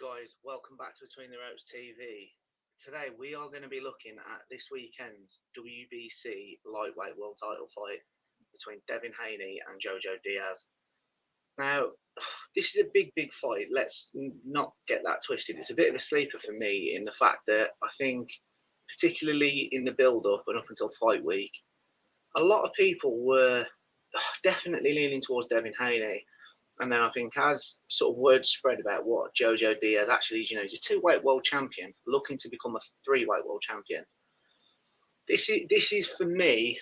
guys, welcome back to Between the Ropes TV. Today we are going to be looking at this weekend's WBC Lightweight World Title fight between Devin Haney and Jojo Diaz. Now, this is a big fight. Let's not get that twisted. It's a bit of a sleeper for me in the fact that I think, particularly in the build-up and up until fight week, a lot of people were definitely leaning towards Devin Haney. And then I think as sort of word spread about what Jojo Diaz actually is, he's a two-weight world champion looking to become a three-weight world champion. This is for me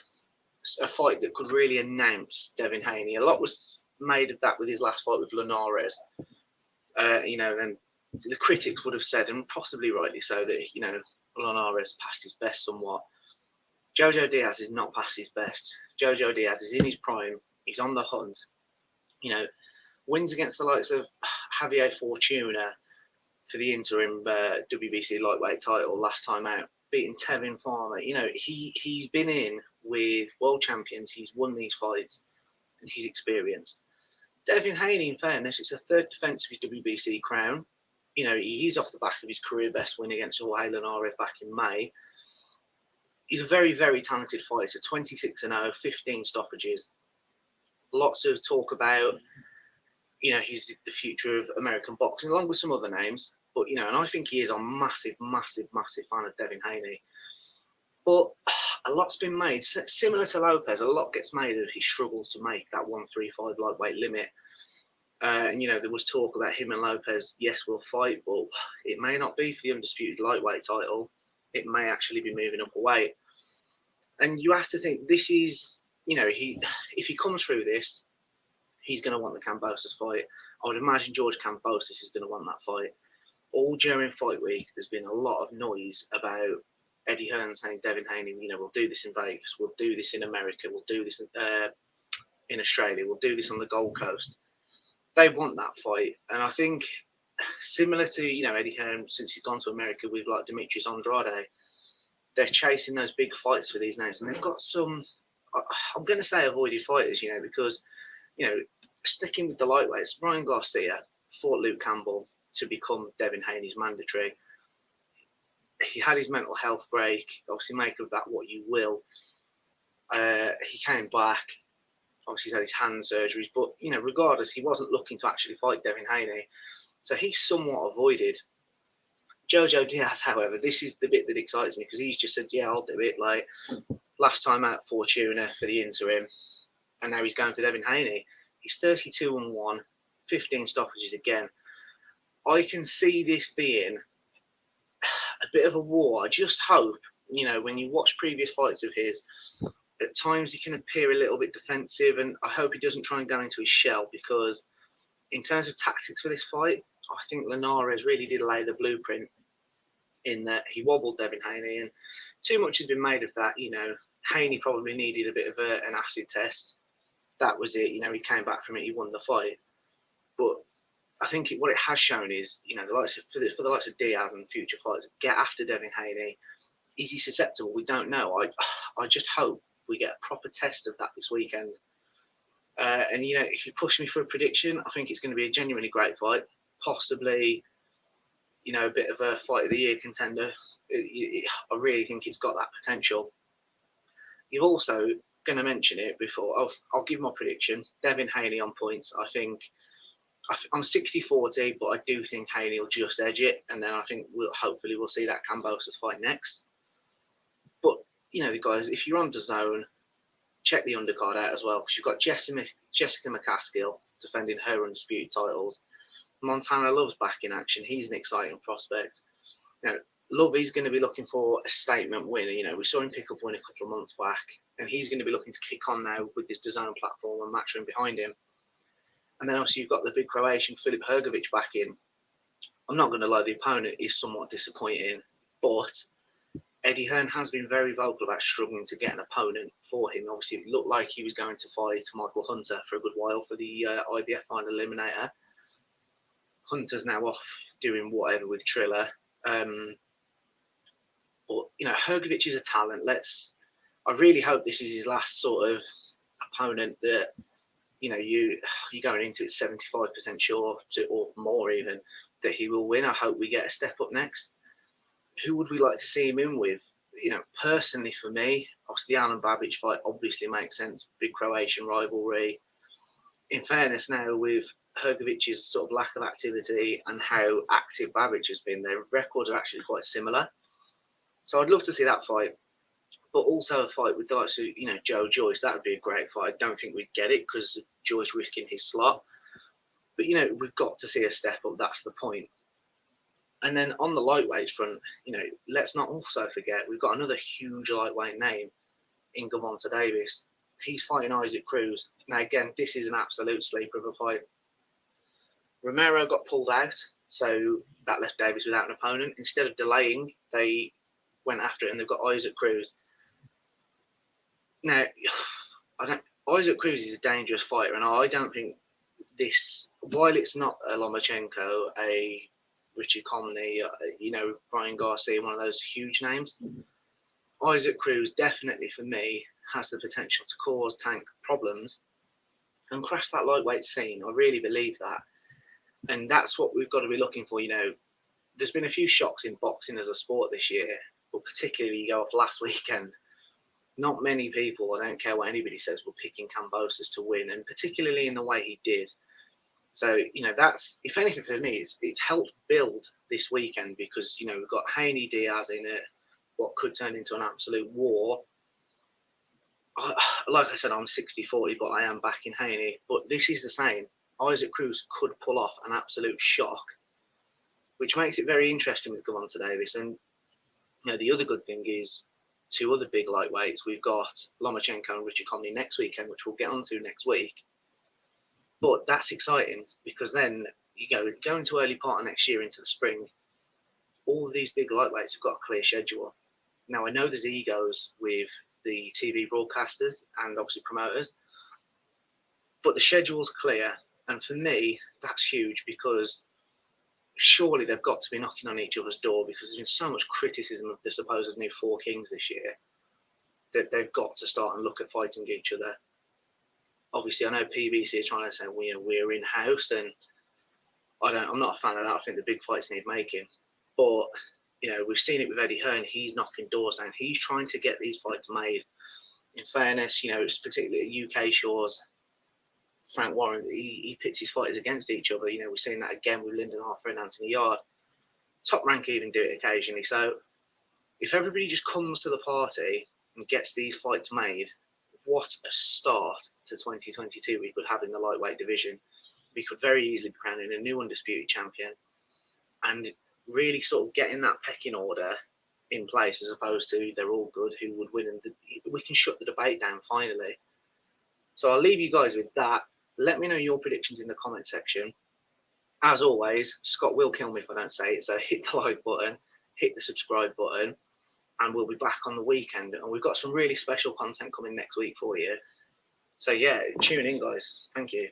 a fight that could really announce Devin Haney. A lot was made of that with his last fight with Linares. And the critics would have said, and possibly rightly so, that Linares passed his best somewhat. Jojo Diaz is not past his best. Jojo Diaz is in his prime. He's on the hunt. Wins against the likes of Javier Fortuna for the interim WBC Lightweight title last time out, beating Tevin Farmer. He's been in with world champions. He's won these fights, and he's experienced. Devin Haney, in fairness, it's a third defence of his WBC crown. He's off the back of his career best win against Jorge Linares back in May. He's a very talented fighter, 26-0, 15 stoppages. Lots of talk about he's the future of American boxing, along with some other names. But, and I think he is a massive fan of Devin Haney. But a lot's been made, similar to Lopez, a lot gets made of his struggles to make that 135 lightweight limit. There was talk about him and Lopez, yes, we'll fight, but it may not be for the undisputed lightweight title. It may actually be moving up a weight. And you have to think, this is, if he comes through this, he's going to want the Kambosos fight. I would imagine George Kambosos is going to want that fight. All during fight week, there's been a lot of noise about Eddie Hearn saying, Devin Haney, we'll do this in Vegas, we'll do this in America, we'll do this in Australia, we'll do this on the Gold Coast. They want that fight. And I think, similar to, Eddie Hearn, since he's gone to America with like Demetrius Andrade, they're chasing those big fights for these names. And they've got some, I'm going to say avoided fighters, because sticking with the lightweights, Ryan Garcia fought Luke Campbell to become Devin Haney's mandatory. He had his mental health break. Obviously, make of that what you will. He came back. Obviously, he's had his hand surgeries. But, regardless, he wasn't looking to actually fight Devin Haney. So he's somewhat avoided. Jojo Diaz, however, this is the bit that excites me because he's just said, yeah, I'll do it. Like, last time out, Fortuna for the interim. And now he's going for Devin Haney. He's 32-1, 15 stoppages again. I can see this being a bit of a war. I just hope, when you watch previous fights of his, at times he can appear a little bit defensive, and I hope he doesn't try and go into his shell because in terms of tactics for this fight, I think Linares really did lay the blueprint in that he wobbled Devin Haney, and too much has been made of that. Haney probably needed a bit of an acid test. That was it. He came back from it. He won the fight. But I think what it has shown is, the likes of, for the likes of Diaz and future fighters, get after Devin Haney. Is he susceptible? We don't know. I just hope we get a proper test of that this weekend. And if you push me for a prediction, I think it's going to be a genuinely great fight. Possibly, a bit of a fight of the year contender. I really think it's got that potential. You've also going to mention it before. I'll give my prediction. Devin Haney on points. I think I'm 60-40, but I do think Haney will just edge it, and then I think we'll see that Kambosos fight next. But guys, if you're on DAZN, check the undercard out as well because you've got Jessica McCaskill defending her undisputed titles. Montana Love's back in action. He's an exciting prospect. Love is going to be looking for a statement win. We saw him pick up a win a couple of months back, and he's going to be looking to kick on now with this DAZN platform and Matchroom behind him. And then obviously you've got the big Croatian Filip Hrgovic back in. I'm not going to lie, the opponent is somewhat disappointing, but Eddie Hearn has been very vocal about struggling to get an opponent for him. Obviously, it looked like he was going to fight Michael Hunter for a good while for the IBF final eliminator. Hunter's now off doing whatever with Triller. But, Hrgovic is a talent. I really hope this is his last sort of opponent that, you're going into it 75% sure or more even that he will win. I hope we get a step up next. Who would we like to see him in with? Personally for me, obviously the Alan Babic fight obviously makes sense. Big Croatian rivalry. In fairness now, with Hrgovic's sort of lack of activity and how active Babic has been, their records are actually quite similar. So I'd love to see that fight. But also a fight with the likes of, Joe Joyce. That would be a great fight. I don't think we'd get it because of Joyce risking his slot. But, we've got to see a step up. That's the point. And then on the lightweight front, let's not also forget we've got another huge lightweight name in Gervonta Davis. He's fighting Isaac Cruz. Now, again, this is an absolute sleeper of a fight. Romero got pulled out, so that left Davis without an opponent. Instead of delaying, they went after it, and they've got Isaac Cruz. Now, Isaac Cruz is a dangerous fighter, and I don't think this, while it's not a Lomachenko, a Richie Comney, Brian Garcia, one of those huge names, Isaac Cruz definitely, for me, has the potential to cause Tank problems and crash that lightweight scene. I really believe that. And that's what we've got to be looking for. There's been a few shocks in boxing as a sport this year, but particularly you go off last weekend. Not many people, I don't care what anybody says, were picking Kambosos to win, and particularly in the way he did. So, that's, if anything for me, it's helped build this weekend because, we've got Haney Diaz in it, what could turn into an absolute war. Like I said, I'm 60-40, but I am backing Haney. But this is the same. Isaac Cruz could pull off an absolute shock, which makes it very interesting with Gervonta Davis. And, the other good thing is two other big lightweights. We've got Lomachenko and Richard Comney next weekend, which we'll get onto next week. But that's exciting because then, go into early part of next year into the spring, all of these big lightweights have got a clear schedule. Now, I know there's egos with the TV broadcasters and obviously promoters, but the schedule's clear. And for me, that's huge because surely they've got to be knocking on each other's door because there's been so much criticism of the supposed new Four Kings this year that they've got to start and look at fighting each other. Obviously, I know PBC are trying to say we're in-house, and I'm not a fan of that. I think the big fights need making. But, we've seen it with Eddie Hearn. He's knocking doors down. He's trying to get these fights made. In fairness, it's particularly at UK shores. Frank Warren, he pits his fighters against each other. We're seeing that again with Lyndon Harper and Anthony Yard. Top Rank even do it occasionally. So if everybody just comes to the party and gets these fights made, what a start to 2022 we could have in the lightweight division. We could very easily be crowning a new undisputed champion and really sort of getting that pecking order in place as opposed to they're all good, who would win, and we can shut the debate down finally. So I'll leave you guys with that. Let me know your predictions in the comment section. As always, Scott will kill me if I don't say it, so hit the like button, hit the subscribe button, and we'll be back on the weekend. And we've got some really special content coming next week for you. So yeah, tune in, guys. Thank you.